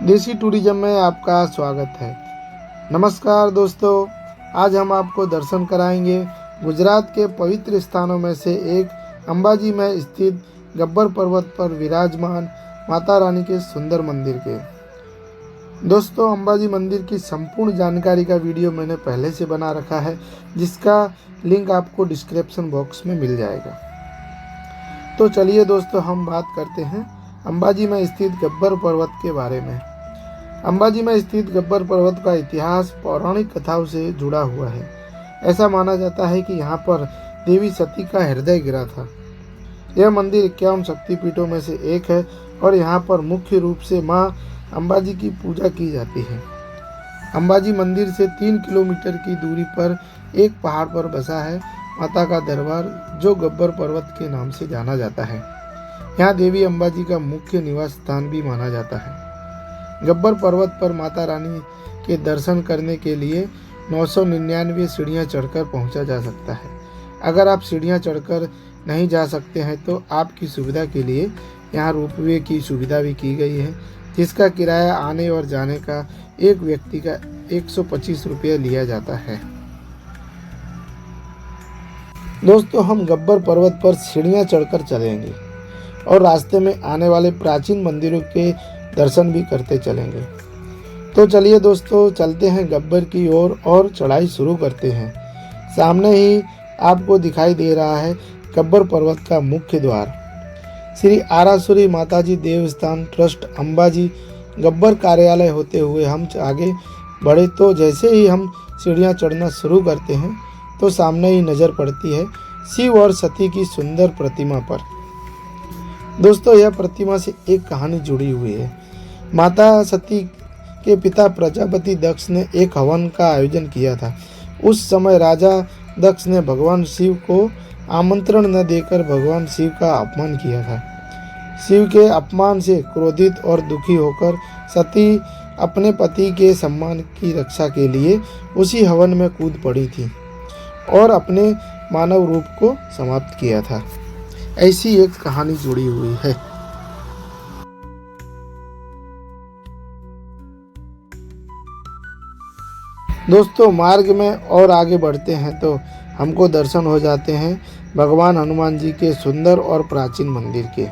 देसी टूरिज्म में आपका स्वागत है। नमस्कार दोस्तों, आज हम आपको दर्शन कराएंगे गुजरात के पवित्र स्थानों में से एक अंबाजी में स्थित गब्बर पर्वत पर विराजमान माता रानी के सुंदर मंदिर के। दोस्तों, अंबाजी मंदिर की संपूर्ण जानकारी का वीडियो मैंने पहले से बना रखा है, जिसका लिंक आपको डिस्क्रिप्शन बॉक्स में मिल जाएगा। तो चलिए दोस्तों, हम बात करते हैं अंबाजी में स्थित गब्बर पर्वत के बारे में। अंबाजी में स्थित गब्बर पर्वत का इतिहास पौराणिक कथाओं से जुड़ा हुआ है। ऐसा माना जाता है कि यहाँ पर देवी सती का हृदय गिरा था। यह मंदिर 51 शक्तिपीठों में से एक है और यहाँ पर मुख्य रूप से माँ अंबाजी की पूजा की जाती है। अंबाजी मंदिर से 3 किलोमीटर की दूरी पर एक पहाड़ पर बसा है माता का दरबार, जो गब्बर पर्वत के नाम से जाना जाता है। यहाँ देवी अंबाजी का मुख्य निवास स्थान भी माना जाता है। गब्बर पर्वत पर माता रानी के दर्शन करने के लिए 999 सीढ़ियाँ चढ़कर पहुँचा जा सकता है। अगर आप सीढ़ियाँ चढ़कर नहीं जा सकते हैं तो आपकी सुविधा के लिए यहाँ रोपवे की सुविधा भी की गई है, जिसका किराया आने और जाने का एक व्यक्ति का 125 रुपये लिया जाता है। दोस्तों, हम गब्बर पर्वत पर सीढ़ियाँ चढ़कर चलेंगे और रास्ते में आने वाले प्राचीन मंदिरों के दर्शन भी करते चलेंगे। तो चलिए दोस्तों, चलते हैं गब्बर की ओर और चढ़ाई शुरू करते हैं। सामने ही आपको दिखाई दे रहा है गब्बर पर्वत का मुख्य द्वार। श्री आरासुरी माताजी देवस्थान ट्रस्ट अंबाजी गब्बर कार्यालय होते हुए हम आगे बढ़े तो जैसे ही हम सीढ़ियाँ चढ़ना शुरू करते हैं तो सामने ही नज़र पड़ती है शिव और सती की सुंदर प्रतिमा पर। दोस्तों, यह प्रतिमा से एक कहानी जुड़ी हुई है। माता सती के पिता प्रजापति दक्ष ने एक हवन का आयोजन किया था। उस समय राजा दक्ष ने भगवान शिव को आमंत्रण न देकर भगवान शिव का अपमान किया था। शिव के अपमान से क्रोधित और दुखी होकर सती अपने पति के सम्मान की रक्षा के लिए उसी हवन में कूद पड़ी थी और अपने मानव रूप को समाप्त किया था। ऐसी एक कहानी जुड़ी हुई है। दोस्तों, मार्ग में और आगे बढ़ते हैं तो हमको दर्शन हो जाते हैं भगवान हनुमान जी के सुंदर और प्राचीन मंदिर के।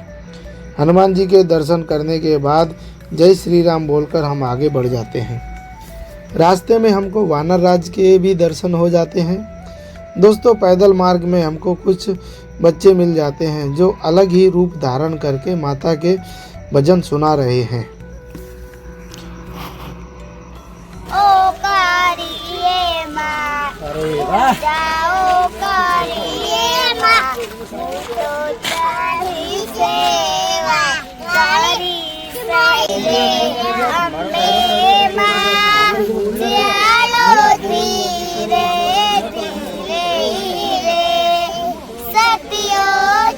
हनुमान जी के दर्शन करने के बाद जय श्री राम बोलकर हम आगे बढ़ जाते हैं। रास्ते में हमको वानर राज के भी दर्शन हो जाते हैं। दोस्तों, पैदल मार्ग में हमको कुछ बच्चे मिल जाते हैं जो अलग ही रूप धारण करके माता के भजन सुना रहे हैं। ओ करिए माँ, जाओ करिए माँ, तो चाही सेवा करी सही अम्बे माँ, चलो धीरे धीरे रे, सतियो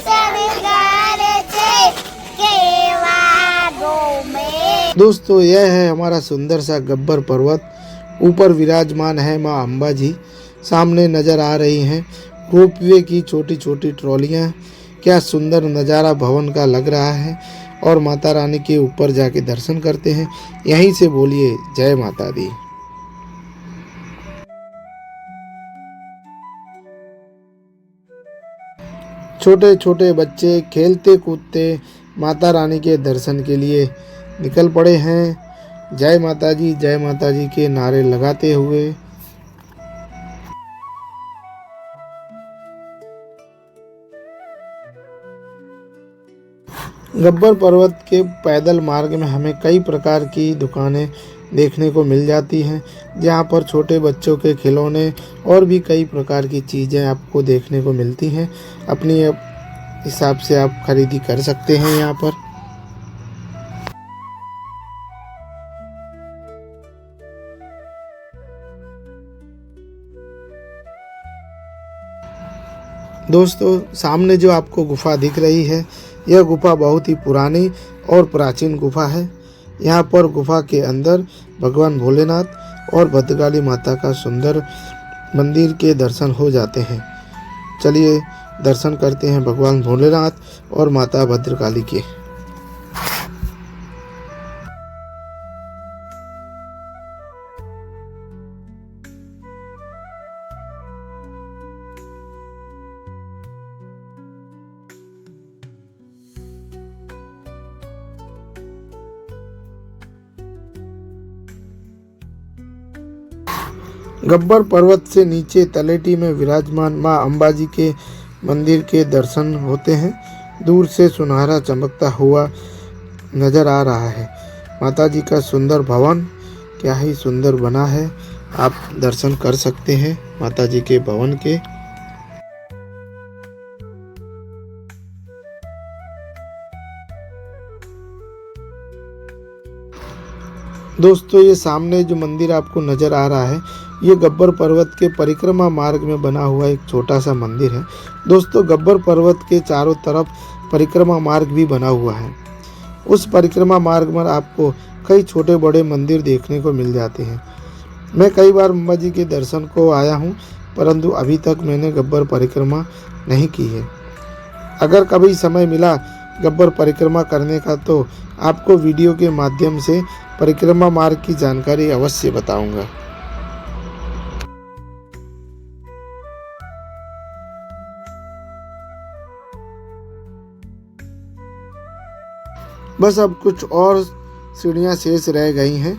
चमकार छे केवा गो में। दोस्तों, यह है हमारा सुंदर सा गब्बर पर्वत। ऊपर विराजमान है माँ अंबाजी। सामने नज़र आ रही हैं रोपवे की छोटी छोटी ट्रॉलियाँ। क्या सुंदर नज़ारा भवन का लग रहा है। और माता रानी के ऊपर जाके दर्शन करते हैं। यहीं से बोलिए जय माता दी। छोटे छोटे बच्चे खेलते कूदते माता रानी के दर्शन के लिए निकल पड़े हैं। जय माता जी के नारे लगाते हुए। गब्बर पर्वत के पैदल मार्ग में हमें कई प्रकार की दुकानें देखने को मिल जाती हैं, जहाँ पर छोटे बच्चों के खिलौने और भी कई प्रकार की चीज़ें आपको देखने को मिलती हैं। अपनी हिसाब से आप खरीदी कर सकते हैं यहाँ पर। दोस्तों, सामने जो आपको गुफा दिख रही है, यह गुफा बहुत ही पुरानी और प्राचीन गुफा है। यहाँ पर गुफा के अंदर भगवान भोलेनाथ और भद्रकाली माता का सुंदर मंदिर के दर्शन हो जाते हैं। चलिए दर्शन करते हैं भगवान भोलेनाथ और माता भद्रकाली के। गब्बर पर्वत से नीचे तलेटी में विराजमान मां अंबाजी के मंदिर के दर्शन होते हैं। दूर से सुनहरा चमकता हुआ नजर आ रहा है। माता जी का सुंदर भवन क्या ही सुंदर बना है। आप दर्शन कर सकते हैं माता जी के भवन के। दोस्तों, ये सामने जो मंदिर आपको नज़र आ रहा है, ये गब्बर पर्वत के परिक्रमा मार्ग में बना हुआ एक छोटा सा मंदिर है। दोस्तों, गब्बर पर्वत के चारों तरफ परिक्रमा मार्ग भी बना हुआ है। उस परिक्रमा मार्ग पर आपको कई छोटे बड़े मंदिर देखने को मिल जाते हैं। मैं कई बार अंबाजी के दर्शन को आया हूँ, परंतु अभी तक मैंने गब्बर परिक्रमा नहीं की है। अगर कभी समय मिला गब्बर परिक्रमा करने का तो आपको वीडियो के माध्यम से परिक्रमा मार्ग की जानकारी अवश्य बताऊंगा। बस अब कुछ और सीढ़ियाँ शेष रह गई हैं।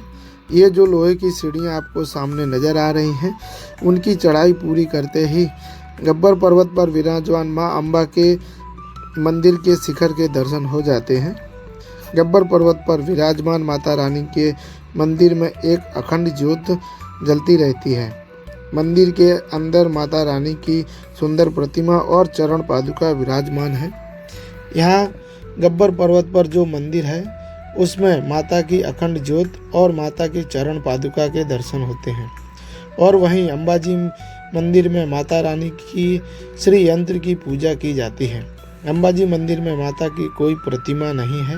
ये जो लोहे की सीढ़ियाँ आपको सामने नज़र आ रही हैं, उनकी चढ़ाई पूरी करते ही गब्बर पर्वत पर विराजमान मां अम्बा के मंदिर के शिखर के दर्शन हो जाते हैं। गब्बर पर्वत पर विराजमान माता रानी के मंदिर में एक अखंड ज्योत जलती रहती है। मंदिर के अंदर माता रानी की सुंदर प्रतिमा और चरण पादुका विराजमान है। यहाँ गब्बर पर्वत पर जो मंदिर है उसमें माता की अखंड ज्योत और माता की चरण पादुका के दर्शन होते हैं। और वहीं अंबाजी मंदिर में माता रानी की श्री यंत्र की पूजा की जाती है। अंबाजी मंदिर में माता की कोई प्रतिमा नहीं है,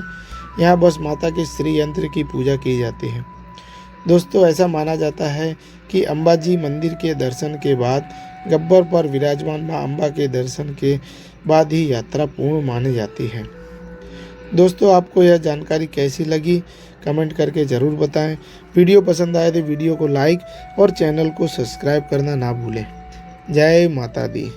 यहाँ बस माता के श्री यंत्र की पूजा की जाती है। दोस्तों, ऐसा माना जाता है कि अंबाजी मंदिर के दर्शन के बाद गब्बर पर विराजमान मां अम्बा के दर्शन के बाद ही यात्रा पूर्ण मानी जाती है। दोस्तों, आपको यह जानकारी कैसी लगी कमेंट करके ज़रूर बताएं। वीडियो पसंद आए तो वीडियो को लाइक और चैनल को सब्सक्राइब करना ना भूलें। जय माता दी।